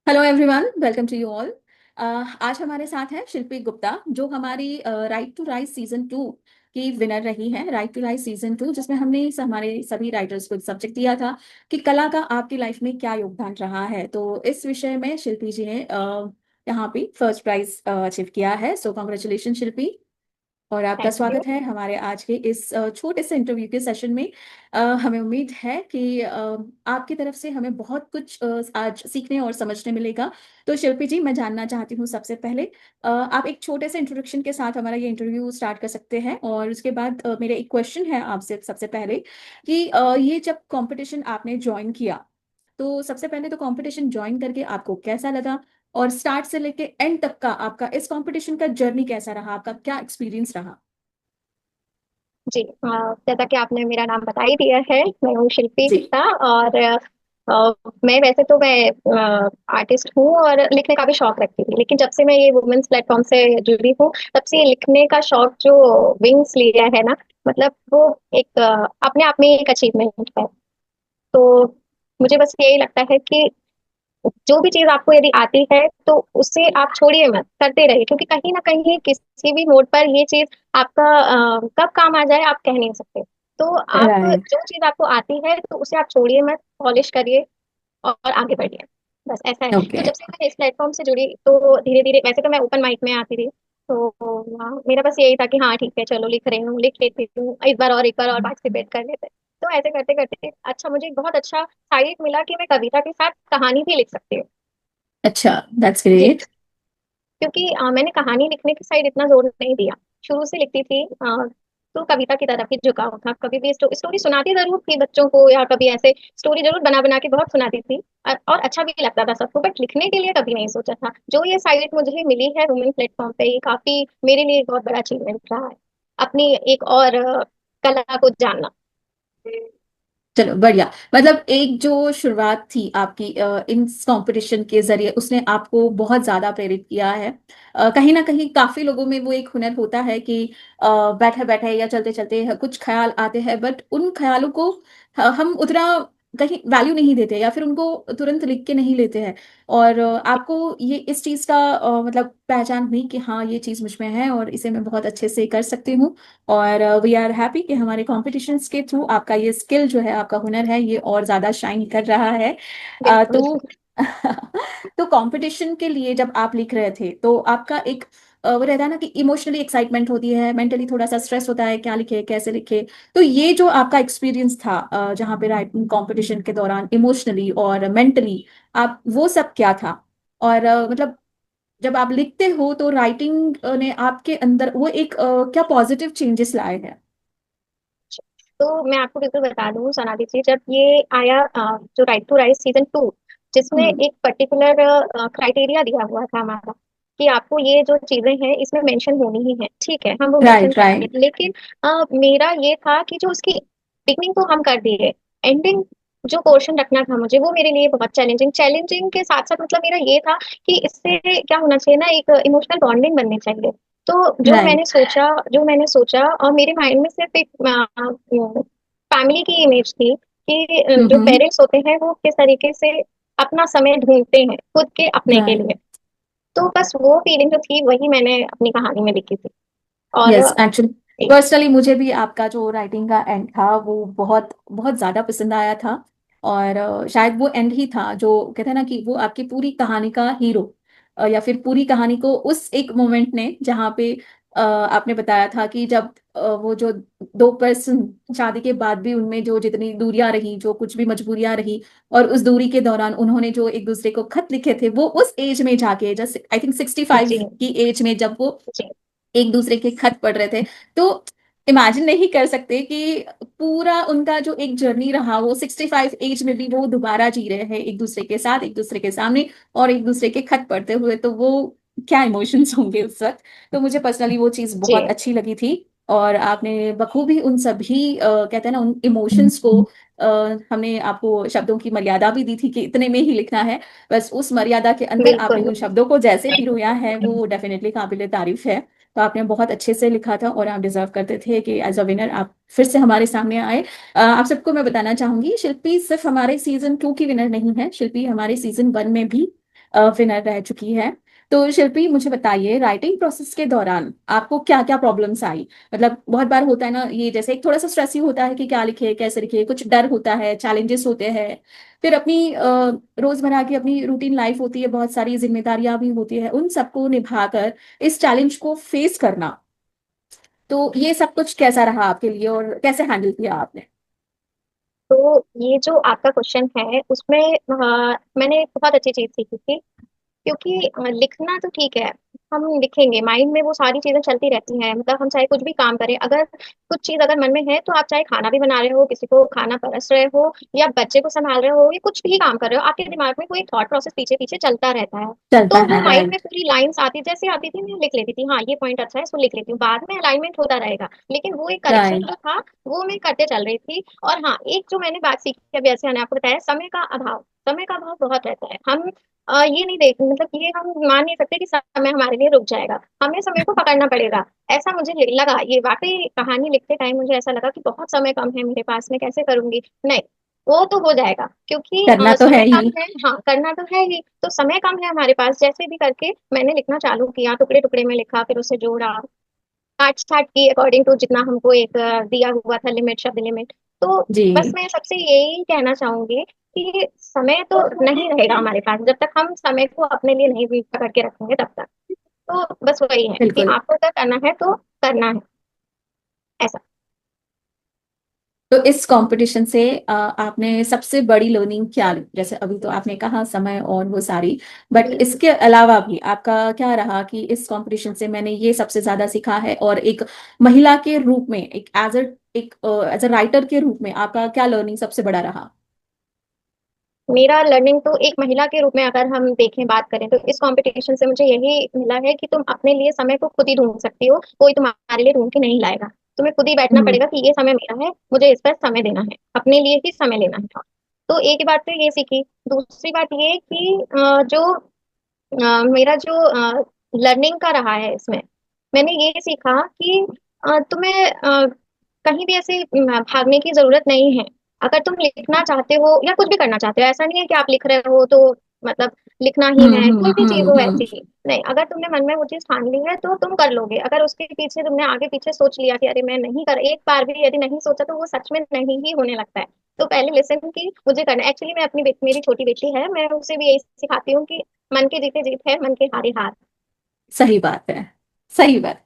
Hello everyone, welcome to you all. आज हमारे साथ है शिल्पी गुप्ता, जो हमारी राइट टू राइट सीजन 2 की विनर रही है। राइट टू राइट सीजन 2, जिसमें हमने हमारे सभी राइटर्स को एक सब्जेक्ट दिया था कि कला का आपकी लाइफ में क्या योगदान रहा है। तो इस विषय में शिल्पी जी ने यहाँ पे फर्स्ट प्राइज अचीव किया है। सो कॉन्ग्रेचुलेशन शिल्पी, और आपका थैंक यू। स्वागत है हमारे आज के इस छोटे से इंटरव्यू के सेशन में। हमें उम्मीद है कि आपकी तरफ से हमें बहुत कुछ आज सीखने और समझने मिलेगा। तो शिल्पी जी, मैं जानना चाहती हूँ सबसे पहले आप एक छोटे से इंट्रोडक्शन के साथ हमारा ये इंटरव्यू स्टार्ट कर सकते हैं, और उसके बाद मेरा एक क्वेश्चन है आपसे सबसे पहले कि ये जब कंपटीशन आपने ज्वाइन किया, तो सबसे पहले तो कंपटीशन ज्वाइन करके आपको कैसा लगा, और स्टार्ट से लेके एंड तक का आपका इस कंपटीशन का जर्नी कैसा रहा, आपका क्या एक्सपीरियंस रहा। जी, जैसा कि आपने मेरा नाम बता ही दिया है, मैं हूँ शिल्पी जी। गुप्ता। और मैं वैसे तो मैं आर्टिस्ट हूँ और लिखने का भी शौक रखती थी, लेकिन जब से मैं ये वुमेन्स प्लेटफॉर्म से जुड़ी हूँ तब से ये लिखने का शौक जो विंग्स लिया है ना, मतलब वो एक अपने आप में एक अचीवमेंट है। तो मुझे बस यही लगता है कि जो भी चीज आपको यदि आती है तो उसे आप छोड़िए मत, करते रहिए, क्योंकि कहीं ना कहीं किसी भी मोड़ पर ये चीज आपका कब काम आ जाए आप कह नहीं सकते। तो आप राइट। जो चीज आपको आती है तो उसे आप छोड़िए मत, पॉलिश करिए और आगे बढ़िए। बस ऐसा है। तो ओके। जब से मैं इस प्लेटफॉर्म से जुड़ी तो धीरे धीरे, वैसे तो मैं ओपन माइक में आती थी, तो मेरा बस यही था कि हाँ ठीक है, चलो लिख रही हूँ, लिख लेती हूँ, एक बार और पार्टिसिपेट कर लेते। तो ऐसे करते करते अच्छा, मुझे एक बहुत अच्छा साइड मिला कि मैं कविता के साथ कहानी भी लिख सकती हूँ। अच्छा, दैट्स जी, ग्रेट। क्योंकि मैंने कहानी लिखने की साइड इतना जोर नहीं दिया। शुरू से लिखती थी, तो कविता की तरफ ही झुकाव था। कभी भी स्टोरी सुनाती जरूर थी बच्चों को, या कभी ऐसे स्टोरी जरूर बना बना के बहुत सुनाती थी, और अच्छा भी लगता था सबको, बट लिखने के लिए कभी नहीं सोचा था। जो ये साइड मुझे मिली है वुमेन प्लेटफॉर्म पे, ये काफी मेरे लिए एक बहुत बड़ा अचीवमेंट रहा है, अपनी एक और कला को जानना। चलो बढ़िया। मतलब एक जो शुरुआत थी आपकी इन कंपटीशन के जरिए, उसने आपको बहुत ज्यादा प्रेरित किया है। कहीं ना कहीं काफी लोगों में वो एक हुनर होता है कि बैठे बैठे या चलते चलते कुछ ख्याल आते हैं, बट उन ख्यालों को हम उतना कहीं वैल्यू नहीं देते, या फिर उनको तुरंत लिख के नहीं लेते हैं। और आपको ये इस चीज का मतलब पहचान हुई कि हाँ, ये चीज मुझ में है और इसे मैं बहुत अच्छे से कर सकती हूँ। और वी आर हैप्पी कि हमारे कॉम्पिटिशन्स के थ्रू आपका ये स्किल जो है, आपका हुनर है, ये और ज्यादा शाइन कर रहा है। बिल्कुल। तो तो कंपटीशन के लिए जब आप लिख रहे थे, तो आपका एक वो रहता है ना कि इमोशनली एक्साइटमेंट होती है, मेंटली थोड़ा सा स्ट्रेस होता है, क्या लिखे कैसे लिखे। तो ये जो आपका एक्सपीरियंस था जहाँ पे राइटिंग कंपटीशन के दौरान इमोशनली और मेंटली, आप वो सब क्या था। और मतलब जब आप लिखते हो तो राइटिंग ने आपके अंदर वो एक क्या पॉजिटिव चेंजेस लाए हैं। तो मैं आपको बिल्कुल बता दूं सोना दीजिए, जब ये आया जो राइट टू राइट सीजन 2, जिसमें हम्म। एक पर्टिकुलर क्राइटेरिया दिया हुआ था हमारा कि आपको ये जो चीजें हैं इसमें मेंशन होनी ही है, ठीक है हम वो मेंशन राइट करेंगे, राइट। लेकिन मेरा ये था कि जो उसकी बिगनिंग तो हम कर दिए, एंडिंग जो पोर्शन रखना था मुझे, वो मेरे लिए बहुत चैलेंजिंग चैलेंजिंग के साथ साथ, मतलब मेरा ये था कि इससे क्या होना चाहिए ना, एक इमोशनल बॉन्डिंग बननी चाहिए। तो राइट। जो मैंने सोचा, और मेरे माइंड में सिर्फ एक फैमिली की इमेज थी कि जो हम्म। पेरेंट्स होते हैं वो किस तरीके से अपना समय ढूंढते हैं खुद के अपने के राइट। लिए। तो बस वो फीलिंग जो थी वही मैंने अपनी कहानी में लिखी थी। और यस, एक्चुअली पर्सनली मुझे भी आपका जो राइटिंग का एंड था वो बहुत बहुत ज्यादा पसंद आया था। और शायद वो एंड ही था जो कहते हैं ना कि वो आपकी पूरी कहानी का हीरो, या फिर पूरी कहानी को उस एक मोमेंट ने जहाँ पे आपने बताया था कि जब वो जो दो पर्सन शादी के बाद भी उनमें जो जितनी दूरियां रही, जो कुछ भी मजबूरियां रही, और उस दूरी के दौरान उन्होंने जो एक दूसरे को खत लिखे थे, वो उस एज में जाके, जस्ट आई थिंक 65 जी की एज में, जब वो जी एक दूसरे के खत पढ़ रहे थे। तो इमेजिन नहीं कर सकते कि पूरा उनका जो एक जर्नी रहा, वो 65 एज में भी वो दोबारा जी रहे हैं एक दूसरे के साथ, एक दूसरे के सामने, और एक दूसरे के खत पढ़ते हुए। तो वो क्या इमोशंस होंगे उस वक्त। तो मुझे पर्सनली वो चीज जी। बहुत अच्छी लगी थी। और आपने बखूबी उन सभी कहते हैं ना उन इमोशंस को हमने आपको शब्दों की मर्यादा भी दी थी कि इतने में ही लिखना है। बस उस मर्यादा के अंदर आपने बिल्कुल। उन शब्दों को जैसे पिरोया है, वो डेफिनेटली काबिले तारीफ है। तो आपने बहुत अच्छे से लिखा था और आप डिजर्व करते थे कि एज अ विनर आप फिर से हमारे सामने आए। आप सबको मैं बताना चाहूंगी, शिल्पी सिर्फ हमारे सीजन 2 की विनर नहीं है, शिल्पी हमारे सीजन 1 में भी विनर रह चुकी है। तो शिल्पी मुझे बताइए, राइटिंग प्रोसेस के दौरान आपको क्या क्या प्रॉब्लम्स आई? मतलब बहुत बार होता है ना, ये जैसे एक थोड़ा सा स्ट्रेस ही होता है कि क्या लिखे कैसे लिखे, कुछ डर होता है, चैलेंजेस होते हैं, फिर अपनी रोजमर्रा की अपनी रूटीन लाइफ होती है, बहुत सारी जिम्मेदारियां भी होती है, उन सबको निभाकर इस चैलेंज को फेस करना, तो ये सब कुछ कैसा रहा आपके लिए और कैसे हैंडल किया आपने? तो ये जो आपका क्वेश्चन है उसमें मैंने बहुत अच्छी चीज सीखी थी। क्योंकि लिखना तो ठीक है, हम लिखेंगे, माइंड में वो सारी चीजें चलती रहती हैं। मतलब हम चाहे कुछ भी काम करें, अगर कुछ चीज अगर मन में है, तो आप चाहे खाना भी बना रहे हो, किसी को खाना परस रहे हो, या बच्चे को संभाल रहे हो, या कुछ भी काम कर रहे हो, आपके दिमाग में कोई थॉट प्रोसेस पीछे पीछे चलता रहता है। चलता तो वो है, माइंड में राइट। पूरी लाइंस आती, जैसे आती थी मैं लिख लेती थी, हाँ ये पॉइंट अच्छा है, इसको लिख लेती हूँ, बाद में अलाइनमेंट होता रहेगा। लेकिन वो एक करेक्शन राइट। जो था, वो मैं करते चल रही थी। और हाँ, एक जो मैंने बात सीखी अभी, ऐसे मैंने आपको बताया, समय का अभाव। समय का अभाव बहुत रहता है। हम ये नहीं देख, मतलब ये हम मान नहीं सकते कि समय हमारे लिए रुक जाएगा, हमें समय को पकड़ना पड़ेगा। ऐसा मुझे लगा, ये वाकई कहानी लिखते टाइम मुझे ऐसा लगा कि बहुत समय कम है मेरे पास में, कैसे करूंगी। नहीं, वो तो हो जाएगा, क्योंकि करना तो है समय ही। कम है। हाँ, करना तो है ही, तो समय कम है हमारे पास, जैसे भी करके मैंने लिखना चालू किया, टुकड़े टुकड़े में लिखा, फिर उसे जोड़ा, काट छाट की अकॉर्डिंग टू जितना हमको एक दिया हुआ था लिमिट, शब्द लिमिट। तो बस जी। मैं सबसे यही कहना चाहूंगी कि समय तो नहीं रहेगा हमारे पास जब तक हम समय को अपने लिए नहीं भी पकड़ के रखेंगे, तब तक। तो बस वही है कि बिल्कुल। आपको अगर करना है तो करना है, ऐसा। तो इस कंपटीशन से आपने सबसे बड़ी लर्निंग क्या ली? जैसे अभी तो आपने कहा समय और वो सारी, बट इसके अलावा भी आपका क्या रहा कि इस कंपटीशन से मैंने ये सबसे ज्यादा सीखा है, और एक महिला के रूप में, एक एज अ राइटर के रूप में आपका क्या लर्निंग सबसे बड़ा रहा? मेरा लर्निंग तो एक महिला के रूप में अगर हम देखें, बात करें, तो इस कंपटीशन से मुझे यही मिला है कि तुम अपने लिए समय को खुद ही ढूंढ सकती हो, कोई तुम्हारे लिए ढूंढ के नहीं लाएगा। तुम्हें खुद ही बैठना हम्म। पड़ेगा कि ये समय मेरा है, मुझे इस पर समय देना है, अपने लिए ही समय लेना है। तो एक बात तो ये सीखी। दूसरी बात ये कि जो मेरा जो लर्निंग का रहा है इसमें, मैंने ये सीखा कि तुम्हें कहीं भी ऐसे भागने की जरूरत नहीं है। अगर तुम लिखना चाहते हो या कुछ भी करना चाहते हो, ऐसा नहीं है कि आप लिख रहे हो तो मतलब लिखना ही है, कोई भी चीज हो हम्म। ऐसी। नहीं, अगर तुमने मन में वो चीज ठान ली है तो तुम कर लोगे। अगर उसके पीछे तुमने आगे पीछे सोच लिया कि अरे मैं नहीं कर, एक बार भी यदि नहीं सोचा, तो वो सच में नहीं ही होने लगता है। तो पहले लिसन की मुझे करना, एक्चुअली मैं अपनी मेरी छोटी बेटी है, मैं उसे भी यही सिखाती हूँ कि मन के जीते जीत है, मन के हारे हार। सही बात है। सही बात।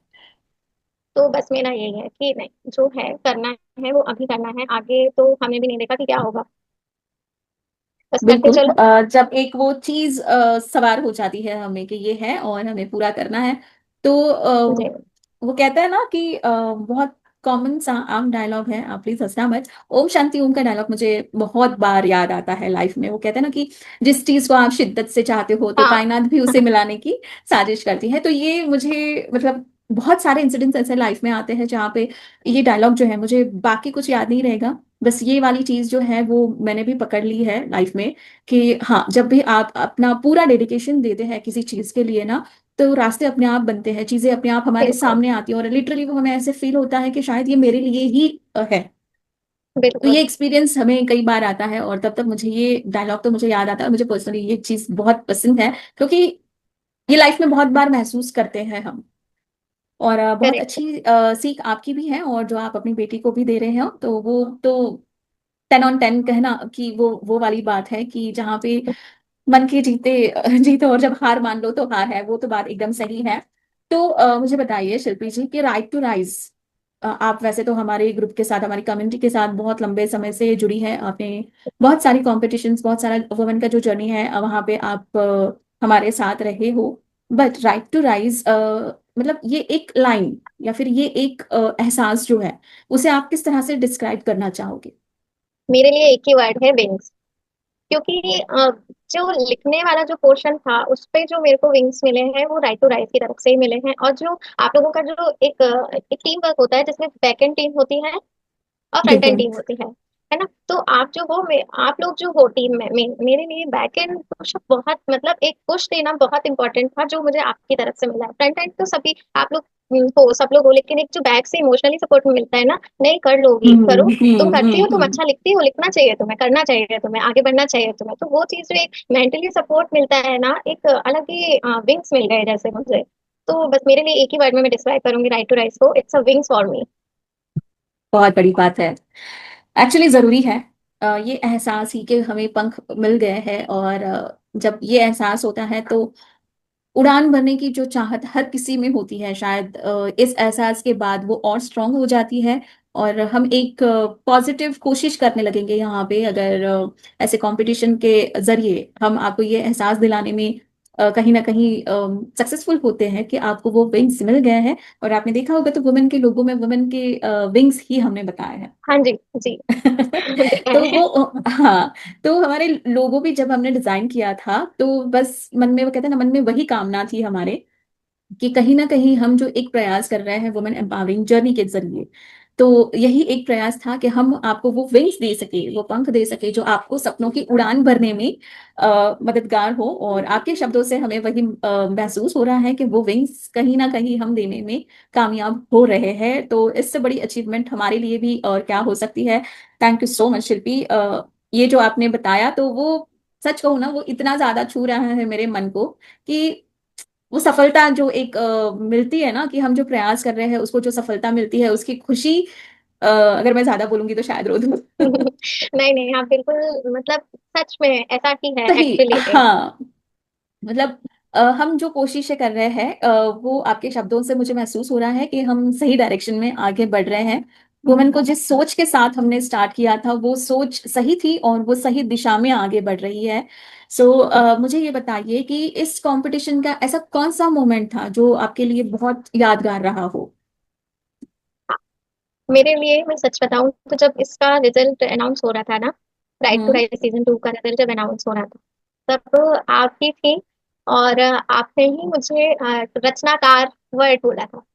तो बस मेरा यही है कि नहीं, जो है करना है वो अभी करना है, आगे तो हमें भी नहीं देखा कि क्या होगा, बस करते बिल्कुल। चलो। जब एक वो चीज सवार हो जाती है हमें कि ये है और हमें पूरा करना है, तो जी। वो कहता है ना कि बहुत कॉमन सा आम डायलॉग है, आप प्लीज हंसना मत, ओम शांति ओम का डायलॉग मुझे बहुत बार याद आता है लाइफ में। वो कहते हैं ना कि जिस चीज को आप शिद्दत से चाहते हो तो हाँ, कायनात भी उसे मिलाने की साजिश करती है। तो ये मुझे मतलब बहुत सारे इंसिडेंट्स ऐसे लाइफ में आते हैं जहाँ पे ये डायलॉग जो है, मुझे बाकी कुछ याद नहीं रहेगा, बस ये वाली चीज जो है वो मैंने भी पकड़ ली है लाइफ में, कि हाँ, जब भी आप अपना पूरा डेडिकेशन देते हैं किसी चीज के लिए ना, तो रास्ते अपने आप बनते हैं, चीजें अपने आप हमारे बिल्कुल सामने आती हैं, और लिटरली वो हमें ऐसे फील होता है कि शायद ये मेरे लिए ही है। तो बिल्कुल। ये एक्सपीरियंस हमें कई बार आता है, और तब तक मुझे ये डायलॉग तो मुझे याद आता है, और मुझे पर्सनली ये चीज बहुत पसंद है, क्योंकि ये लाइफ में बहुत बार महसूस करते हैं हम। और बहुत करेक्ट। अच्छी सीख आपकी भी है, और जो आप अपनी बेटी को भी दे रहे हो, तो वो तो 10 on 10 कहना कि वो वाली बात है कि जहाँ पे मन के जीते जीतो, और जब हार मान लो तो हार है, वो तो बात एकदम सही है। तो मुझे बताइए शिल्पी जी कि राइट टू राइज, आप वैसे तो हमारे ग्रुप के साथ, हमारी कम्युनिटी के साथ बहुत लंबे समय से जुड़ी हैं आपने, बहुत सारी कॉम्पिटिशन्स, बहुत सारा वुमेन का जो जर्नी है वहाँ पे आप हमारे साथ रहे हो, बट राइट टू राइज मतलब ये एक लाइन या फिर ये एक एहसास जो है, उसे आप किस तरह से डिस्क्राइब करना चाहोगे? मेरे लिए एक ही वर्ड है, विंग्स। क्योंकि जो लिखने वाला जो पोर्शन था, उस पे जो मेरे को विंग्स मिले हैं, वो राइट टू राइट की तरफ से ही मिले हैं। और जो आप लोगों का जो एक टीम वर्क होता है, जिसमें बैक एंड टीम होती है और फ्रंट एंड बिल्कुल। टीम होती है, है ना? तो आप जो हो, आप लोग जो हो टीम में, मेरे लिए बैक एंड पुश बहुत, मतलब एक पुश देना बहुत इंपॉर्टेंट था, जो मुझे आपकी तरफ से मिला है। फ्रंट एंड तो सभी आप लोग हो, सब लोग हो, लेकिन एक जो बैक से इमोशनली सपोर्ट मिलता है ना, नहीं कर लोगी, करो, तुम करती हो, तुम हम्म। अच्छा लिखती हो, लिखना चाहिए तुम्हें, करना चाहिए तुम्हें, आगे बढ़ना चाहिए तुम्हें, तो वो चीज जो एक मेंटली सपोर्ट मिलता है ना, एक अलग ही विंग्स मिल गए जैसे मुझे। तो बस मेरे लिए एक ही वर्ड में मैं डिस्क्राइब करूंगी राइट टू राइस को, it's a wings for me. बहुत बड़ी बात है। एक्चुअली जरूरी है ये एहसास ही कि हमें पंख मिल गए हैं, और जब ये एहसास होता है तो उड़ान भरने की जो चाहत हर किसी में होती है, शायद इस एहसास के बाद वो और स्ट्रांग हो जाती है। और हम एक पॉजिटिव कोशिश करने लगेंगे यहाँ पे, अगर ऐसे कंपटीशन के जरिए हम आपको ये एहसास दिलाने में कहीं ना कहीं सक्सेसफुल होते हैं कि आपको वो विंग्स मिल गए हैं। और आपने देखा होगा तो वुमेन के लोगों में वुमेन के विंग्स ही हमने बताया है। हाँ जी, जी। देखा तो है। वो, हाँ, तो हमारे लोगो भी जब हमने डिजाइन किया था तो बस मन में, वो कहते हैं ना, मन में वही कामना थी हमारे कि कहीं ना कहीं हम जो एक प्रयास कर रहे हैं वुमेन एम्पावरिंग जर्नी के जरिए, तो यही एक प्रयास था कि हम आपको वो विंग्स दे सके, वो पंख दे सके जो आपको सपनों की उड़ान भरने में मददगार हो। और आपके शब्दों से हमें वही महसूस हो रहा है कि वो विंग्स कहीं ना कहीं हम देने में कामयाब हो रहे हैं। तो इससे बड़ी अचीवमेंट हमारे लिए भी और क्या हो सकती है। थैंक यू सो मच शिल्पी। ये जो आपने बताया तो वो, सच कहूँ ना, वो इतना ज्यादा छू रहा है मेरे मन को कि वो सफलता जो एक मिलती है ना, कि हम जो प्रयास कर रहे हैं उसको जो सफलता मिलती है उसकी खुशी, अगर मैं ज्यादा बोलूंगी तो शायद रो दूं। नहीं नहीं, आप बिल्कुल, मतलब सच में ऐसा ही है सही, एक्चुअली। हाँ। मतलब हम जो कोशिशें कर रहे हैं वो आपके शब्दों से मुझे महसूस हो रहा है कि हम सही डायरेक्शन में आगे बढ़ रहे हैं। वुमेन को जिस सोच के साथ हमने स्टार्ट किया था वो सोच सही थी और वो सही दिशा में आगे बढ़ रही है। सो मुझे ये बताइए कि इस कंपटीशन का ऐसा कौन सा मोमेंट था जो आपके लिए बहुत यादगार रहा हो। मेरे लिए, मैं सच बताऊं तो, जब इसका रिजल्ट अनाउंस हो रहा था ना, right to hmm. Right season 2 का रिजल्ट जब अनाउंस हो रहा था, तब आप ही थी, और आपने ही मुझे रचनाकार वर्ड बोला था।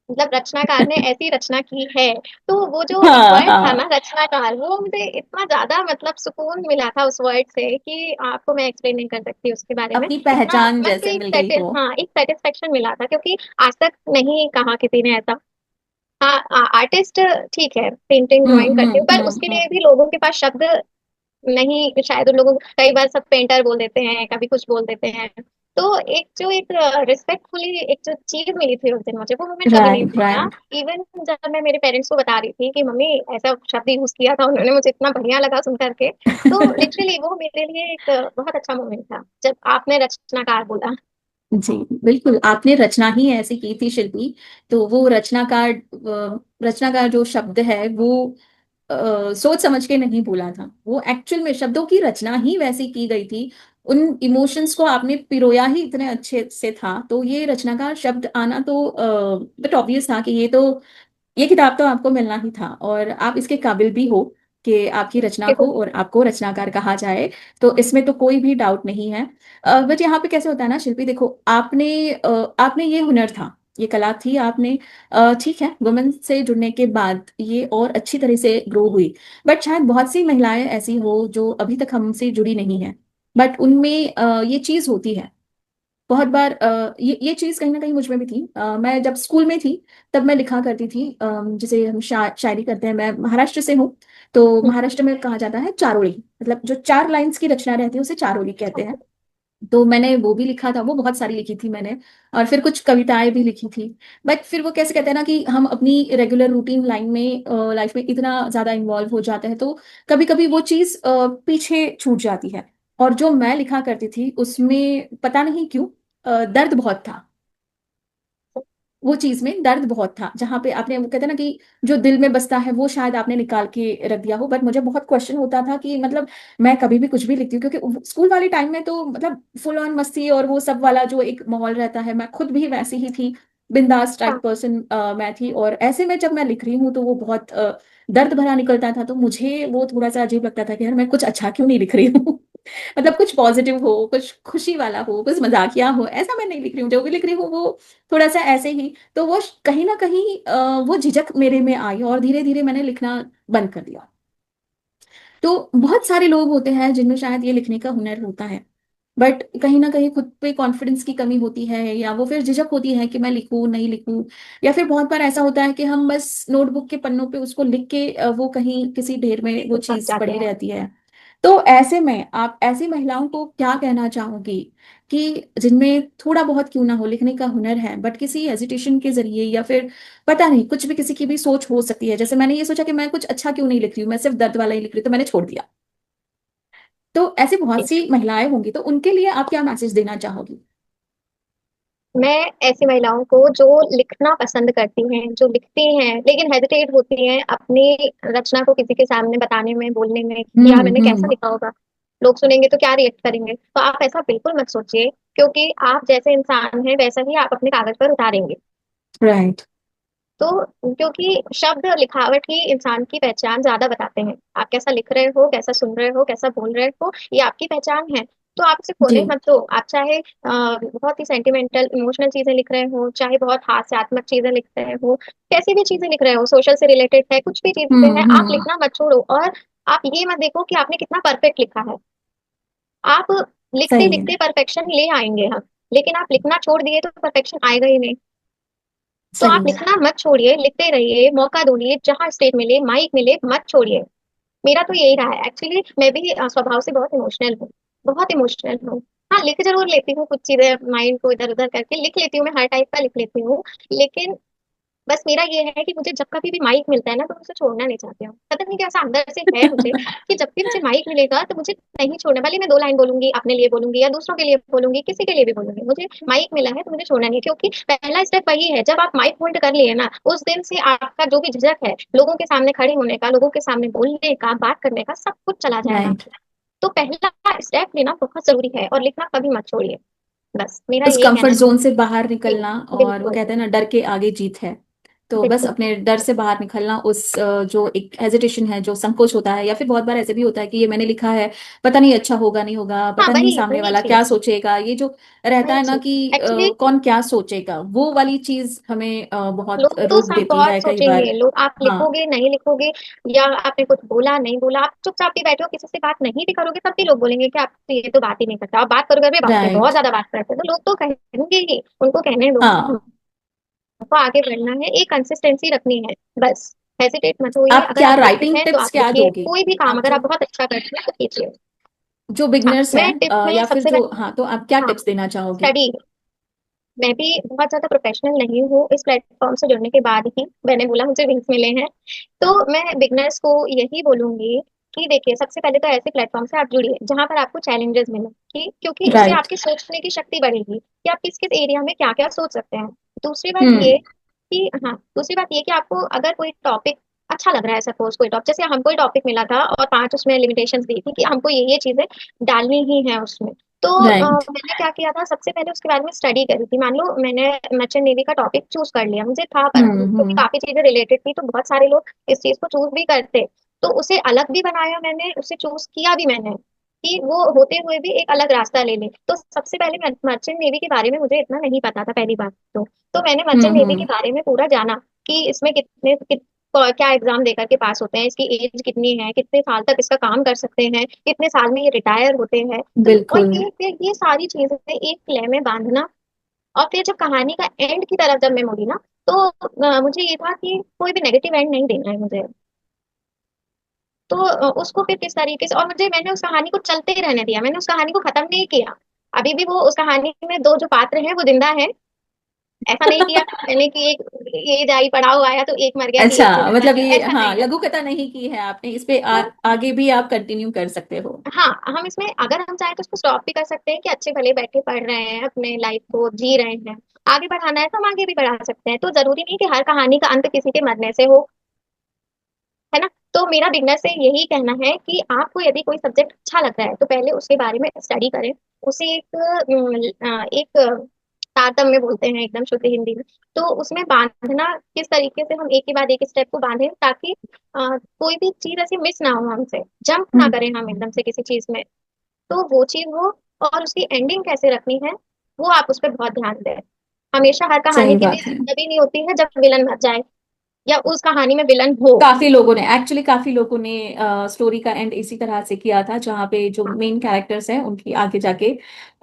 मतलब रचनाकार ने ऐसी रचना की है, तो वो जो एक हाँ वर्ड था ना, हाँ। रचनाकार, वो मुझे इतना ज्यादा मतलब सुकून मिला था उस वर्ड से कि आपको मैं एक्सप्लेन नहीं कर सकती उसके बारे में। अपनी इतना पहचान मेरे को जैसे एक मिल गई हो। हाँ, एक सेटिस्फेक्शन मिला था, क्योंकि आज तक नहीं कहा किसी ने ऐसा। हाँ, आर्टिस्ट ठीक है, पेंटिंग ड्राइंग करते हो, पर उसके लिए भी लोगों के पास शब्द नहीं, शायद उन लोगों को कई बार सब पेंटर बोल देते हैं, कभी कुछ बोल देते हैं। तो एक जो एक रिस्पेक्टफुली एक जो चीज मिली थी उस दिन मुझे, वो मैं कभी नहीं राइट भूलूंगा। राइट। इवन जब मैं मेरे पेरेंट्स को बता रही थी कि मम्मी ऐसा शब्द यूज किया था उन्होंने, मुझे इतना बढ़िया लगा सुन करके। तो लिटरली वो मेरे लिए एक बहुत अच्छा मोमेंट था जब आपने रचनाकार बोला। जी, बिल्कुल आपने रचना ही ऐसी की थी शिल्पी। तो वो रचनाकार, रचनाकार जो शब्द है वो सोच समझ के नहीं बोला था, वो एक्चुअल में शब्दों की रचना ही वैसी की गई थी। उन इमोशंस को आपने पिरोया ही इतने अच्छे से था, तो ये रचनाकार शब्द आना तो बट ऑब्वियस था कि ये किताब तो आपको मिलना ही था, और आप इसके काबिल भी हो कि आपकी रचना को और आपको रचनाकार कहा जाए। तो इसमें तो कोई भी डाउट नहीं है। बट यहाँ पे कैसे होता है ना शिल्पी, देखो आपने ये हुनर था, ये कला थी आपने, ठीक है, वुमेन से जुड़ने के बाद ये और अच्छी तरह से ग्रो हुई। बट शायद बहुत सी महिलाएं ऐसी हो जो अभी तक हमसे जुड़ी नहीं है, बट उनमें ये चीज होती है। बहुत बार ये चीज कहीं ना कहीं मुझ में भी थी। मैं जब स्कूल में थी तब मैं लिखा करती थी, जैसे हम शायरी करते हैं, मैं महाराष्ट्र से हूँ। तो महाराष्ट्र में कहा जाता है चारोली, मतलब जो 4 लाइंस की रचना रहती है उसे चारोली कहते हैं। तो मैंने वो भी लिखा था, वो बहुत सारी लिखी थी मैंने। और फिर कुछ कविताएं भी लिखी थी। बट फिर वो कैसे कहते हैं ना कि हम अपनी रेगुलर रूटीन लाइन में, लाइफ में इतना ज्यादा इन्वॉल्व हो जाते हैं, तो कभी कभी वो चीज पीछे छूट जाती है। और जो मैं लिखा करती थी उसमें पता नहीं क्यों दर्द बहुत था। वो चीज में दर्द बहुत था, जहां पे आपने, वो कहते हैं ना कि जो दिल में बसता है वो शायद आपने निकाल के रख दिया हो। बट मुझे बहुत क्वेश्चन होता था कि मतलब मैं कभी भी कुछ भी लिखती हूँ, क्योंकि स्कूल वाले टाइम में तो मतलब फुल ऑन मस्ती और वो सब वाला जो एक माहौल रहता है, मैं खुद भी वैसी ही थी, बिंदास टाइप हाँ। पर्सन मैं थी। और ऐसे में जब मैं लिख रही हूँ तो वो बहुत दर्द भरा निकलता था, तो मुझे वो थोड़ा सा अजीब लगता था कि यार मैं कुछ अच्छा क्यों नहीं लिख रही हूँ। मतलब कुछ पॉजिटिव हो, कुछ खुशी वाला हो, कुछ मजाकिया हो, ऐसा मैं नहीं लिख रही हूँ। जो भी लिख रही हूँ वो थोड़ा सा ऐसे ही। तो वो कहीं ना कहीं वो झिझक मेरे में आई और धीरे धीरे मैंने लिखना बंद कर दिया। तो बहुत सारे लोग होते हैं जिनमें शायद ये लिखने का हुनर होता है, बट कहीं ना कहीं खुद पे कॉन्फिडेंस की कमी होती है, या वो फिर झिझक होती है कि मैं लिखूं नहीं लिखूं। या फिर बहुत बार ऐसा होता है कि हम बस नोटबुक के पन्नों पे उसको लिख के वो कहीं किसी ढेर में वो थक चीज जाते पड़ी हैं। रहती है। तो ऐसे में आप ऐसी महिलाओं को क्या कहना चाहोगी कि जिनमें थोड़ा बहुत क्यों ना हो लिखने का हुनर है, बट किसी हेजिटेशन के जरिए, या फिर पता नहीं कुछ भी, किसी की भी सोच हो सकती है, जैसे मैंने ये सोचा कि मैं कुछ अच्छा क्यों नहीं लिख रही हूँ, मैं सिर्फ दर्द वाला ही लिख रही हूँ, तो मैंने छोड़ दिया। तो ऐसी बहुत सी महिलाएं होंगी, तो उनके लिए आप क्या मैसेज देना चाहोगी? मैं ऐसी महिलाओं को जो लिखना पसंद करती हैं, जो लिखती हैं लेकिन हेजिटेट होती हैं अपनी रचना को किसी के सामने बताने में, बोलने में कि यार मैंने कैसा हम्म। लिखा होगा, लोग सुनेंगे तो क्या रिएक्ट करेंगे, तो आप ऐसा बिल्कुल मत सोचिए। क्योंकि आप जैसे इंसान हैं वैसा ही आप अपने कागज पर उतारेंगे। राइट। तो क्योंकि शब्द और लिखावट ही इंसान की पहचान ज्यादा बताते हैं। आप कैसा लिख रहे हो, कैसा सुन रहे हो, कैसा बोल रहे हो, ये आपकी पहचान है। तो आप इसे जी। खोने मत दो। आप चाहे बहुत ही सेंटिमेंटल इमोशनल चीजें लिख रहे हो, चाहे बहुत हास्यात्मक चीजें लिख रहे हो, कैसी भी चीजें लिख रहे हो, सोशल से रिलेटेड है, कुछ भी चीजें हैं, आप हम्म। लिखना मत छोड़ो। और आप ये मत देखो कि आपने कितना परफेक्ट लिखा है। आप लिखते सही है। लिखते परफेक्शन ले आएंगे हम, लेकिन आप लिखना छोड़ दिए तो परफेक्शन आएगा ही नहीं। तो सही आप है। लिखना मत छोड़िए, लिखते रहिए, मौका दीजिए, जहां स्टेज मिले, माइक मिले, मत छोड़िए। मेरा तो यही रहा है। एक्चुअली मैं भी स्वभाव से बहुत इमोशनल हूँ, बहुत इमोशनल हूँ। हाँ, लिख जरूर लेती हूँ, कुछ चीजें माइंड को इधर उधर करके लिख लेती हूँ, मैं हर टाइप का लिख लेती हूँ। लेकिन बस मेरा ये है कि मुझे जब कभी भी माइक मिलता है ना, तो मुझे छोड़ना नहीं चाहती हूँ। पता नहीं कैसा अंदर से है मुझे, कि जब भी मुझे माइक मिलेगा तो मुझे नहीं छोड़ना। भले मैं दो लाइन बोलूंगी, अपने लिए बोलूंगी या दूसरों के लिए बोलूंगी, किसी के लिए भी बोलूंगी, मुझे माइक मिला है तो मुझे छोड़ना नहीं। क्योंकि पहला स्टेप वही है, जब आप माइक होल्ड कर लिए ना, उस दिन से आपका जो भी झिझक है लोगों के सामने खड़े होने का, लोगों के सामने बोलने का, बात करने का, सब कुछ चला जाएगा। राइट। तो पहला स्टेप लेना बहुत जरूरी है, और लिखना कभी मत छोड़िए। बस मेरा उस यही कहना कंफर्ट है। जोन से बाहर जी, निकलना, और वो बिल्कुल कहते हैं ना, डर के आगे जीत है। तो बस बिल्कुल। अपने डर से बाहर निकलना, उस जो एक हेजिटेशन है, जो संकोच होता है, या फिर बहुत बार ऐसे भी होता है कि ये मैंने लिखा है, पता नहीं अच्छा होगा नहीं होगा, हाँ, पता नहीं वही सामने वही वाला क्या चीज, सोचेगा, ये जो रहता वही है ना चीज कि एक्चुअली। कौन क्या सोचेगा, वो वाली चीज हमें बहुत लोग तो रोक सब देती है बहुत कई बार। सोचेंगे, लोग आप हाँ। लिखोगे नहीं लिखोगे, या आपने कुछ बोला नहीं बोला, आप चुपचाप भी बैठे हो, किसी से बात नहीं भी करोगे, तब भी लोग बोलेंगे कि आप ये तो बात ही नहीं करते, आप बात करोगे, अरे बाप रे बहुत राइट। ज्यादा बात करते हैं, तो लोग तो कहेंगे ही, उनको कहने दो। हाँ। हमको आगे बढ़ना है, एक कंसिस्टेंसी रखनी है, बस। हेजिटेट मत होइए, आप अगर क्या आप लिख राइटिंग रहे हैं तो टिप्स आप क्या लिखिए, दोगे? कोई भी काम आप अगर जो आप बहुत अच्छा करते हैं तो कीजिए। जो हाँ, बिगनर्स हैं, मैं टिप में या फिर सबसे जो, पहले, हाँ, तो आप क्या हाँ, टिप्स देना चाहोगे? स्टडी। मैं भी बहुत ज्यादा प्रोफेशनल नहीं हूँ, इस प्लेटफॉर्म से जुड़ने के बाद ही मैंने बोला मुझे विंग्स मिले हैं। तो मैं बिगनर्स को यही बोलूंगी कि देखिए, सबसे पहले तो ऐसे प्लेटफॉर्म से आप जुड़िए जहां पर आपको चैलेंजेस मिले, कि क्योंकि उससे राइट। आपकी सोचने की शक्ति बढ़ेगी कि आप किस किस एरिया में क्या क्या सोच सकते हैं। दूसरी बात हम्म। ये कि, हाँ, दूसरी बात ये कि आपको अगर कोई टॉपिक अच्छा लग रहा है, सपोज कोई टॉपिक, जैसे हमको टॉपिक मिला था और 5 उसमें लिमिटेशंस दी थी कि हमको ये चीजें डालनी ही है उसमें। तो राइट। मैंने क्या किया था, सबसे पहले उसके बारे में स्टडी करी थी। मान लो मैंने मर्चेंट नेवी का टॉपिक चूज कर लिया, मुझे था पर क्योंकि हम्म। काफी चीजें रिलेटेड थी, तो बहुत सारे लोग इस चीज को चूज भी करते। तो उसे अलग भी बनाया मैंने, उसे चूज किया भी मैंने, कि वो होते हुए भी एक अलग रास्ता ले ले। तो सबसे पहले मर्चेंट नेवी के बारे में मुझे इतना नहीं पता था, पहली बात तो मैंने मर्चेंट नेवी के हम्म। बारे में पूरा जाना, कि इसमें क्या एग्जाम देकर के पास होते हैं, इसकी एज कितनी है, कितने साल तक इसका काम कर सकते हैं, कितने साल में ये रिटायर होते हैं। तो और बिल्कुल। ये सारी चीजें एक प्ले में बांधना। और फिर जब कहानी का एंड की तरफ जब मैं मुड़ी ना, तो मुझे ये था कि कोई भी नेगेटिव एंड नहीं देना है मुझे। तो उसको फिर किस तरीके से, और मैंने उस कहानी को चलते रहने दिया, मैंने उस कहानी को खत्म नहीं किया। अभी भी वो उस कहानी में दो जो पात्र हैं वो जिंदा है। ऐसा नहीं किया मैंने कि एक एज आई, पड़ाव आया तो एक मर गया कि अच्छा, एक ही जिंदा मतलब है, ये, ऐसा हाँ, नहीं है। लघु कथा नहीं की है आपने, इस पे तो आगे भी आप कंटिन्यू कर सकते हो। हाँ, हम इसमें अगर हम चाहें तो उसको स्टॉप भी कर सकते हैं, कि अच्छे भले बैठे पढ़ रहे हैं, अपने लाइफ को जी रहे हैं, आगे बढ़ाना है तो हम आगे भी बढ़ा सकते हैं। तो जरूरी नहीं कि हर कहानी का अंत किसी के मरने से हो, है ना। तो मेरा बिगनर से यही कहना है कि आपको यदि कोई सब्जेक्ट अच्छा लग रहा है तो पहले उसके बारे में स्टडी करें, उसे एक तारतम्य बोलते हैं एकदम शुद्ध हिंदी में। तो उसमें बांधना, किस तरीके से हम एक के बाद एक स्टेप को बांधें, ताकि कोई भी चीज ऐसी मिस ना हो हमसे, जंप ना करें हम हम्म। एकदम से किसी चीज में। तो वो चीज हो। और उसकी एंडिंग कैसे रखनी है, वो आप उस पर बहुत ध्यान दें। हमेशा हर कहानी सही की बात है। एंडिंग तभी नहीं होती है जब विलन मर जाए। या उस कहानी में विलन हो। काफी लोगों ने स्टोरी का एंड इसी तरह से किया था, जहाँ पे जो मेन कैरेक्टर्स हैं उनकी आगे जाके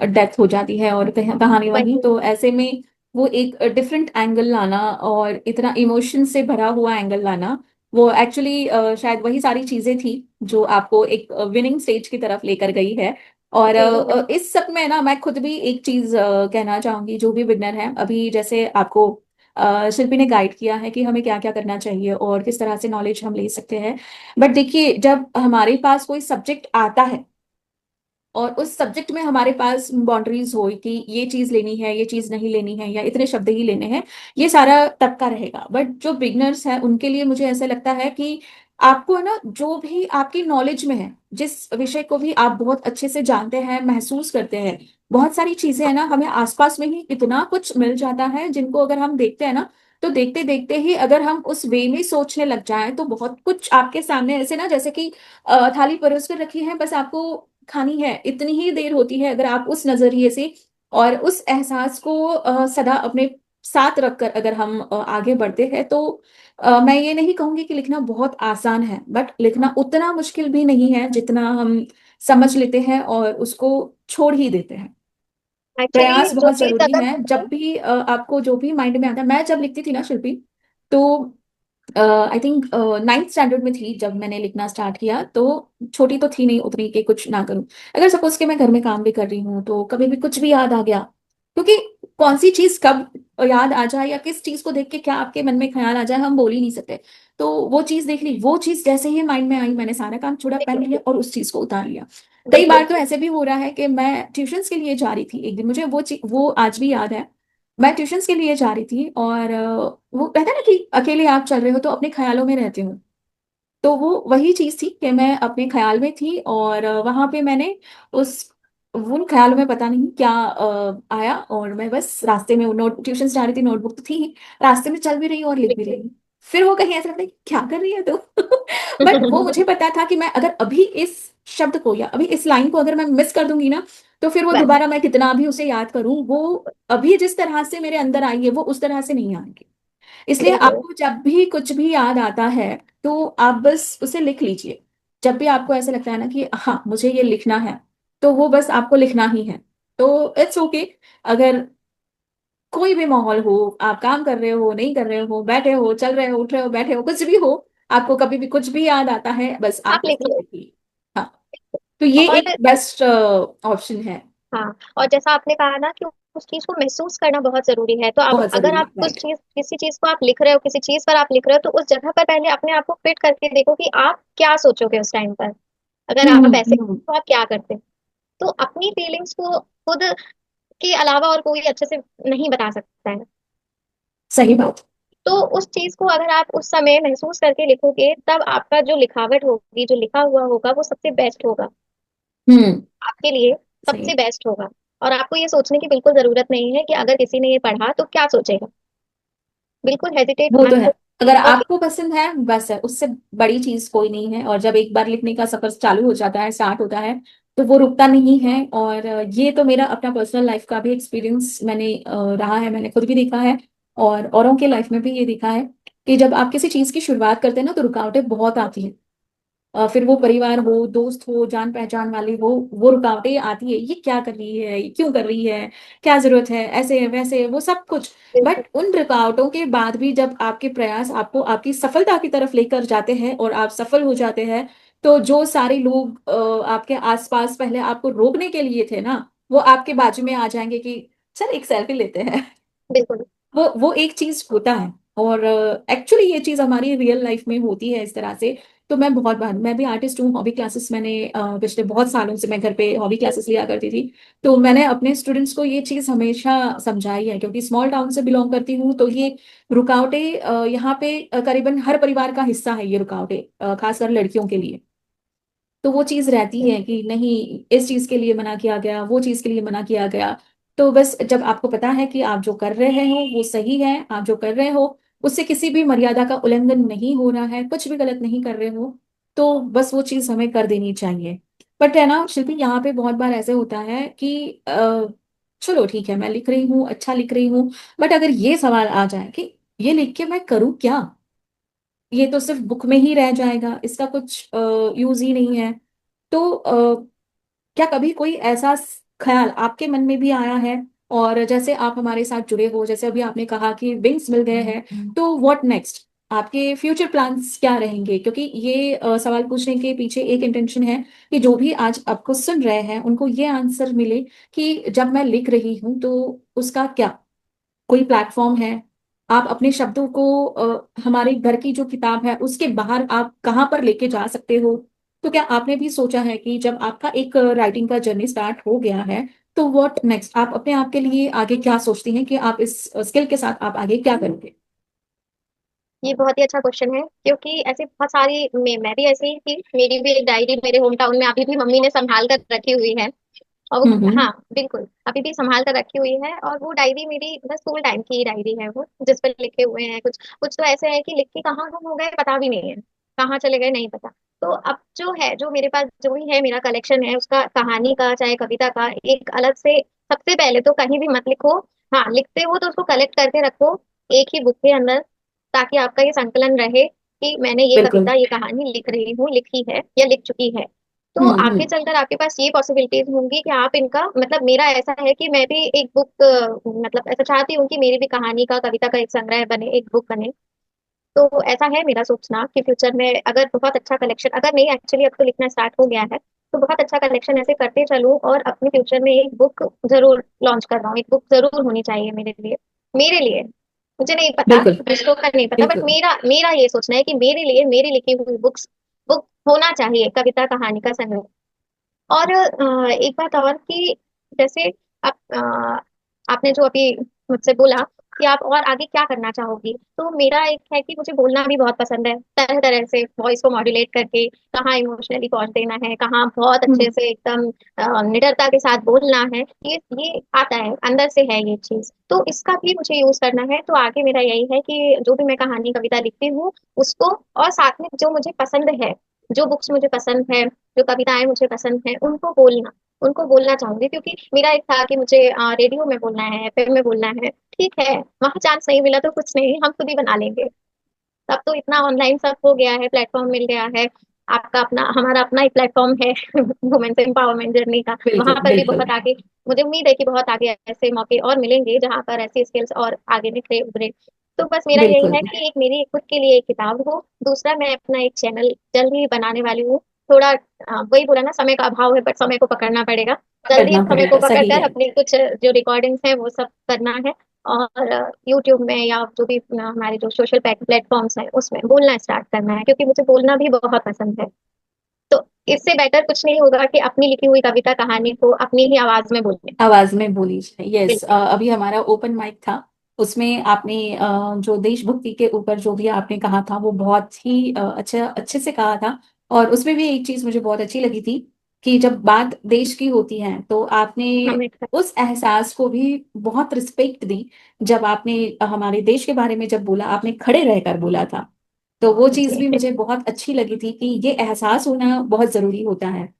डेथ हो जाती है और कहानी वहीं, वही। तो ऐसे में वो एक डिफरेंट एंगल लाना और इतना इमोशन से भरा हुआ एंगल लाना, वो एक्चुअली शायद वही सारी चीजें थी जो आपको एक विनिंग स्टेज की तरफ लेकर गई है। और जी वही। इस सब में ना मैं खुद भी एक चीज कहना चाहूंगी, जो भी विनर है अभी, जैसे आपको शिल्पी ने गाइड किया है कि हमें क्या क्या करना चाहिए और किस तरह से नॉलेज हम ले सकते हैं। बट देखिए, जब हमारे पास कोई सब्जेक्ट आता है और उस सब्जेक्ट में हमारे पास बाउंड्रीज हो कि ये चीज लेनी है, ये चीज नहीं लेनी है, या इतने शब्द ही लेने हैं, ये सारा तब का रहेगा। बट जो बिगनर्स हैं उनके लिए मुझे ऐसा लगता है कि आपको है ना, जो भी आपकी नॉलेज में है, जिस विषय को भी आप बहुत अच्छे से जानते हैं, महसूस करते हैं, बहुत सारी चीजें है ना हमें आसपास में ही इतना कुछ मिल जाता है, जिनको अगर हम देखते हैं ना, तो देखते देखते ही अगर हम उस वे में सोचने लग जाएं, तो बहुत कुछ आपके सामने ऐसे ना, जैसे कि थाली परोस कर रखी है, बस आपको खानी है, इतनी ही देर होती है। अगर आप उस नजरिए से और उस एहसास को सदा अपने साथ रखकर अगर हम आगे बढ़ते हैं, तो मैं ये नहीं कहूंगी कि लिखना बहुत आसान है, बट लिखना उतना मुश्किल भी नहीं है जितना हम समझ लेते हैं और उसको छोड़ ही देते हैं। एक्चुअली प्रयास जो बहुत चीज जरूरी अगर है। मुझे। जब भी आपको जो भी माइंड में आता है, मैं जब लिखती थी ना शिल्पी, तो आई थिंक नाइन्थ स्टैंडर्ड में थी जब मैंने लिखना स्टार्ट किया, तो छोटी तो थी नहीं उतनी कि कुछ ना करूं। अगर सपोज कि मैं घर में काम भी कर रही हूँ, तो कभी भी कुछ भी याद आ गया, क्योंकि कौन सी चीज कब याद आ जाए या किस चीज को देख के क्या आपके मन में ख्याल आ जाए, हम बोल ही नहीं सकते। तो वो चीज देख ली, वो चीज जैसे ही माइंड में आई, मैंने सारा काम छोड़ा, पेन लिया और उस चीज को उतार लिया। कई बिल्कुल। बार तो ऐसे भी हो रहा है कि मैं ट्यूशंस के लिए जा रही थी एक दिन, मुझे वो आज भी याद है। मैं ट्यूशंस के लिए जा रही थी और वो कहते हैं ना कि अकेले आप चल रहे हो तो अपने ख्यालों में रहते हो। तो वो वही चीज थी कि मैं अपने ख्याल में थी और वहां पे मैंने उस उन ख्यालों में पता नहीं क्या आया, और मैं बस रास्ते में नोट ट्यूशन जा रही थी, नोटबुक तो थी ही, रास्ते में चल भी रही हूँ और लिख भी रही हूँ। फिर वो कहीं ऐसा लगता है कि क्या कर रही है तू। बट वो मुझे पता था कि मैं अगर अभी इस शब्द को या अभी इस लाइन को अगर मैं मिस कर दूंगी ना, तो फिर वो बस। दोबारा मैं कितना भी उसे याद करूं, वो अभी जिस तरह से मेरे अंदर आई है वो उस तरह से नहीं आएगी। इसलिए बिल्कुल। आपको जब भी कुछ भी याद आता है, तो आप बस उसे लिख लीजिए। जब भी आपको ऐसा लगता है ना कि हाँ मुझे ये लिखना है, तो वो बस आपको लिखना ही है। तो इट्स ओके, अगर कोई भी माहौल हो, आप काम कर रहे हो, नहीं कर रहे हो, बैठे हो, चल रहे हो, उठ रहे हो, बैठे हो, कुछ भी हो, आपको कभी भी कुछ भी याद आता है, बस आप आप लिख उसे लो। लिखिए। हाँ, तो ये और एक बेस्ट ऑप्शन है। हाँ, और जैसा आपने कहा ना कि उस चीज को महसूस करना बहुत जरूरी है, तो अब बहुत अगर जरूरी आप है, कुछ राइट। चीज किसी चीज को आप लिख रहे हो, किसी चीज पर आप लिख रहे हो, तो उस जगह पर पहले अपने आप को फिट करके देखो कि आप क्या सोचोगे उस टाइम पर। अगर हम्म, आप ऐसे हम्म। तो आप क्या करते। तो अपनी फीलिंग्स को खुद के अलावा और कोई अच्छे से नहीं बता सकता है। सही बात। तो उस चीज को अगर आप उस समय महसूस करके लिखोगे, तब आपका जो लिखावट होगी, जो लिखा हुआ होगा, वो सबसे बेस्ट होगा हम्म। आपके लिए। सही सबसे है। बेस्ट होगा। और आपको ये सोचने की बिल्कुल जरूरत नहीं है कि अगर किसी ने ये पढ़ा तो क्या सोचेगा। बिल्कुल हेजिटेट वो तो मत है, हो। अगर और आपको पसंद है बस है, उससे बड़ी चीज कोई नहीं है। और जब एक बार लिखने का सफर चालू हो जाता है, स्टार्ट होता है, तो वो रुकता नहीं है। और ये तो मेरा अपना पर्सनल लाइफ का भी एक्सपीरियंस मैंने रहा है, मैंने खुद भी देखा है और औरों के लाइफ में भी ये देखा है कि जब आप किसी चीज की शुरुआत करते हैं ना, तो रुकावटें बहुत आती हैं। फिर वो परिवार हो, दोस्त हो, जान पहचान वाले हो, वो रुकावटें आती है, ये क्या कर रही है, ये क्यों कर रही है, क्या जरूरत है, ऐसे है वैसे है, वो सब कुछ। बिल्कुल। बट उन रुकावटों के बाद भी जब आपके प्रयास आपको आपकी सफलता की तरफ लेकर जाते हैं और आप सफल हो जाते हैं, तो जो सारे लोग आपके आसपास पहले आपको रोकने के लिए थे ना, वो आपके बाजू में आ जाएंगे कि चल एक सेल्फी लेते हैं। बिल्कुल। वो एक चीज होता है। और एक्चुअली ये चीज हमारी रियल लाइफ में होती है इस तरह से। तो मैं बहुत बार, मैं भी आर्टिस्ट हूँ, हॉबी क्लासेस मैंने पिछले बहुत सालों से मैं घर पे हॉबी क्लासेस लिया करती थी। तो मैंने अपने स्टूडेंट्स को ये चीज हमेशा समझाई है, क्योंकि स्मॉल टाउन से बिलोंग करती हूँ, तो ये रुकावटें यहाँ पे करीबन हर परिवार का हिस्सा है, ये रुकावटें खासकर लड़कियों के लिए। तो वो चीज रहती है कि नहीं, इस चीज के लिए मना किया गया, वो चीज के लिए मना किया गया। तो बस जब आपको पता है कि आप जो कर रहे हो वो सही है, आप जो कर रहे हो उससे किसी भी मर्यादा का उल्लंघन नहीं हो रहा है, कुछ भी गलत नहीं कर रहे हो, तो बस वो चीज हमें कर देनी चाहिए। बट है ना शिल्पी, यहाँ पे बहुत बार ऐसे होता है कि चलो ठीक है, मैं लिख रही हूँ, अच्छा लिख रही हूँ, बट अगर ये सवाल आ जाए कि ये लिख के मैं करूँ क्या, ये तो सिर्फ बुक में ही रह जाएगा, इसका कुछ यूज ही नहीं है। तो क्या कभी कोई ऐसा ख्याल आपके मन में भी आया है? और जैसे आप हमारे साथ जुड़े हो, जैसे अभी आपने कहा कि विंग्स मिल गए हैं, तो व्हाट नेक्स्ट? आपके फ्यूचर प्लान्स क्या रहेंगे? क्योंकि ये सवाल पूछने के पीछे एक इंटेंशन है कि जो भी आज आपको सुन रहे हैं उनको ये आंसर मिले कि जब मैं लिख रही हूँ तो उसका क्या कोई प्लेटफॉर्म है? आप अपने शब्दों को हमारे घर की जो किताब है उसके बाहर आप कहाँ पर लेके जा सकते हो? तो क्या आपने भी सोचा है कि जब आपका एक राइटिंग का जर्नी स्टार्ट हो गया है तो व्हाट नेक्स्ट? आप अपने आप के लिए आगे क्या सोचती हैं कि आप इस स्किल के साथ आप आगे क्या करोगे? ये बहुत ही अच्छा क्वेश्चन है, क्योंकि ऐसे बहुत सारी मैं भी ऐसी ही थी। मेरी भी एक डायरी मेरे होम टाउन में अभी भी मम्मी ने संभाल कर रखी हुई है। और हम्म। हाँ, बिल्कुल अभी भी संभाल कर रखी हुई है। और वो डायरी मेरी बस स्कूल टाइम की ही डायरी है, वो जिस पर लिखे हुए हैं कुछ कुछ तो ऐसे है कि लिख के कहाँ गुम हो गए पता भी नहीं है, कहाँ चले गए नहीं पता। तो अब जो है, जो मेरे पास जो भी है मेरा कलेक्शन है उसका, कहानी का चाहे कविता का, एक अलग से। सबसे पहले तो कहीं भी मत लिखो। हाँ, लिखते हो तो उसको कलेक्ट करके रखो एक ही बुक के अंदर, ताकि आपका ये संकलन रहे कि मैंने ये बिल्कुल। कविता ये कहानी लिख रही हूँ, लिखी है या लिख चुकी है। तो आगे हम्म। चलकर आपके पास ये पॉसिबिलिटीज होंगी कि आप इनका मतलब, मेरा ऐसा है कि मैं भी एक बुक, मतलब ऐसा चाहती हूँ कि मेरी भी कहानी का कविता का एक संग्रह बने, एक बुक बने। तो ऐसा है मेरा सोचना कि फ्यूचर में अगर बहुत अच्छा कलेक्शन, अगर नहीं एक्चुअली अब तो लिखना स्टार्ट हो गया है, तो बहुत अच्छा कलेक्शन ऐसे करते चलूं और अपने फ्यूचर में एक बुक जरूर लॉन्च कर रहा हूँ। एक बुक जरूर होनी चाहिए मेरे लिए। मेरे लिए, मुझे नहीं पता बिल्कुल। दूसरों का नहीं पता, बट बिल्कुल। मेरा मेरा ये सोचना है कि मेरे लिए मेरी लिखी हुई बुक होना चाहिए, कविता कहानी का संग्रह। और एक बात और कि जैसे आप, आपने जो अभी मुझसे बोला कि आप और आगे क्या करना चाहोगी, तो मेरा एक है कि मुझे बोलना भी बहुत पसंद है, तरह तरह से वॉइस को मॉड्यूलेट करके कहाँ इमोशनली पहुंच देना है, कहाँ बहुत हम्म। अच्छे से एकदम निडरता के साथ बोलना है। ये आता है, अंदर से है ये चीज, तो इसका भी मुझे यूज करना है। तो आगे मेरा यही है कि जो भी मैं कहानी कविता लिखती हूँ उसको, और साथ में जो मुझे पसंद है, जो बुक्स मुझे पसंद है, जो कविताएं मुझे पसंद है, उनको बोलना चाहूंगी। क्योंकि मेरा एक था कि मुझे रेडियो में बोलना है, एफएम में बोलना है। ठीक है, वहां चांस नहीं मिला तो कुछ नहीं, हम खुद ही बना लेंगे। तब तो इतना ऑनलाइन सब हो गया है, प्लेटफॉर्म मिल गया है। आपका अपना, हमारा अपना ही प्लेटफॉर्म है वुमेन्स एम्पावरमेंट जर्नी का, वहां बिल्कुल। पर भी बिल्कुल। बहुत आगे। मुझे उम्मीद है कि बहुत आगे ऐसे मौके और मिलेंगे जहां पर ऐसी स्किल्स और आगे निखरे उभरे। तो बस मेरा यही बिल्कुल। है कि एक मेरी खुद के लिए एक किताब हो, दूसरा मैं अपना एक चैनल जल्द ही बनाने वाली हूँ। थोड़ा वही बोला ना, समय का अभाव है, बट समय को पकड़ना पड़ेगा। जल्दी करना समय को पड़ेगा, सही पकड़कर है। अपनी कुछ जो रिकॉर्डिंग्स है वो सब करना है। और यूट्यूब में या जो भी हमारे जो सोशल प्लेटफॉर्म्स हैं उसमें बोलना स्टार्ट करना है, क्योंकि मुझे बोलना भी बहुत पसंद है। तो इससे बेटर कुछ नहीं होगा कि अपनी लिखी हुई कविता कहानी को अपनी ही आवाज में बोलने। आवाज में बोली जाए, यस। बिल्कुल। अभी हमारा ओपन माइक था, उसमें आपने जो देशभक्ति के ऊपर जो भी आपने कहा था वो बहुत ही अच्छा अच्छे से कहा था। और उसमें भी एक चीज मुझे बहुत अच्छी लगी थी कि जब बात देश की होती है तो आपने हमें उस एहसास को भी बहुत रिस्पेक्ट दी। जब आपने हमारे देश के बारे में जब बोला, आपने खड़े रहकर बोला था, तो वो चीज भी जी मुझे बहुत अच्छी लगी थी कि ये एहसास होना बहुत जरूरी होता है।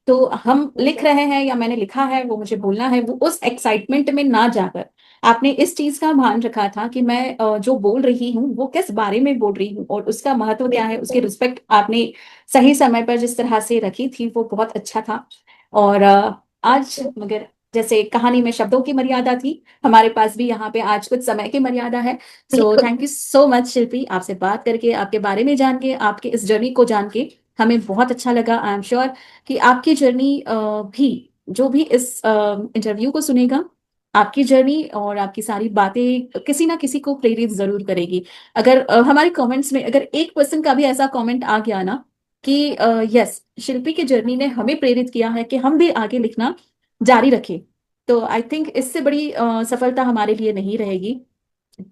तो हम लिख रहे हैं या मैंने लिखा है, वो मुझे बोलना है, वो उस एक्साइटमेंट में ना जाकर आपने इस चीज का ध्यान रखा था कि मैं जो बोल रही हूँ वो किस बारे में बोल रही हूँ और उसका महत्व क्या है, उसकी बिल्कुल। रिस्पेक्ट आपने सही समय पर जिस तरह से रखी थी वो बहुत अच्छा था। और आज बिल्कुल। मगर जैसे कहानी में शब्दों की मर्यादा थी, हमारे पास भी यहाँ पे आज कुछ समय की मर्यादा है। सो बिल्कुल। थैंक यू सो मच शिल्पी, आपसे बात करके, आपके बारे में जान के, आपके इस जर्नी को जान के हमें बहुत अच्छा लगा। आई एम श्योर कि आपकी जर्नी भी, जो भी इस इंटरव्यू को सुनेगा, आपकी जर्नी और आपकी सारी बातें किसी ना किसी को प्रेरित जरूर करेगी। अगर हमारे कमेंट्स में अगर 1% का भी ऐसा कमेंट आ गया ना कि यस, शिल्पी की जर्नी ने हमें प्रेरित किया है कि हम भी आगे लिखना जारी रखें, तो आई थिंक इससे बड़ी सफलता हमारे लिए नहीं रहेगी।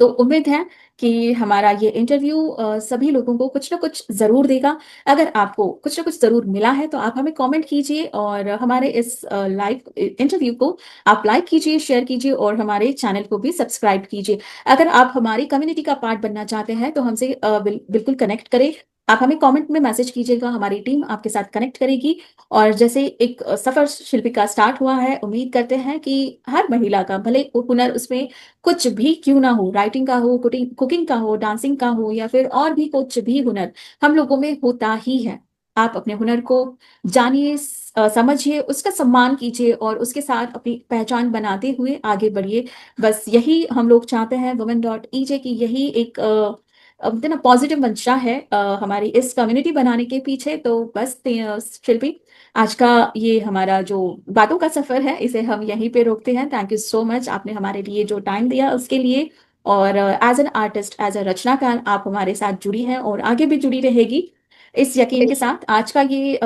तो उम्मीद है कि हमारा ये इंटरव्यू सभी लोगों को कुछ ना कुछ जरूर देगा। अगर आपको कुछ ना कुछ जरूर मिला है तो आप हमें कमेंट कीजिए और हमारे इस लाइव इंटरव्यू को आप लाइक कीजिए, शेयर कीजिए और हमारे चैनल को भी सब्सक्राइब कीजिए। अगर आप हमारी कम्युनिटी का पार्ट बनना चाहते हैं तो हमसे बिल्कुल कनेक्ट करें। आप हमें कमेंट में मैसेज कीजिएगा, हमारी टीम आपके साथ कनेक्ट करेगी। और जैसे एक सफर शिल्पी का स्टार्ट हुआ है, उम्मीद करते हैं कि हर महिला का भले वो हुनर उसमें कुछ भी क्यों ना हो, राइटिंग का हो, कुकिंग कुकिंग का हो, डांसिंग का हो, या फिर और भी कुछ भी हुनर हम लोगों में होता ही है। आप अपने हुनर को जानिए, समझिए, उसका सम्मान कीजिए और उसके साथ अपनी पहचान बनाते हुए आगे बढ़िए। बस यही हम लोग चाहते हैं women.ej की, यही एक ना पॉजिटिव मंशा है हमारी इस कम्युनिटी बनाने के पीछे। तो बस शिल्पी, आज का ये हमारा जो बातों का सफर है, इसे हम यहीं पे रोकते हैं। थैंक यू सो मच, आपने हमारे लिए जो टाइम दिया उसके लिए। और as an artist, as a रचनाकार, आप हमारे साथ जुड़ी हैं और आगे भी जुड़ी रहेगी, इस यकीन के बिल्कुल। साथ आज का ये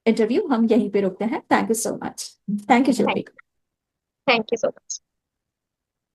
इंटरव्यू हम यहीं पे रोकते हैं। Thank you so much. Thank you Shilpi. Thank thank you so much.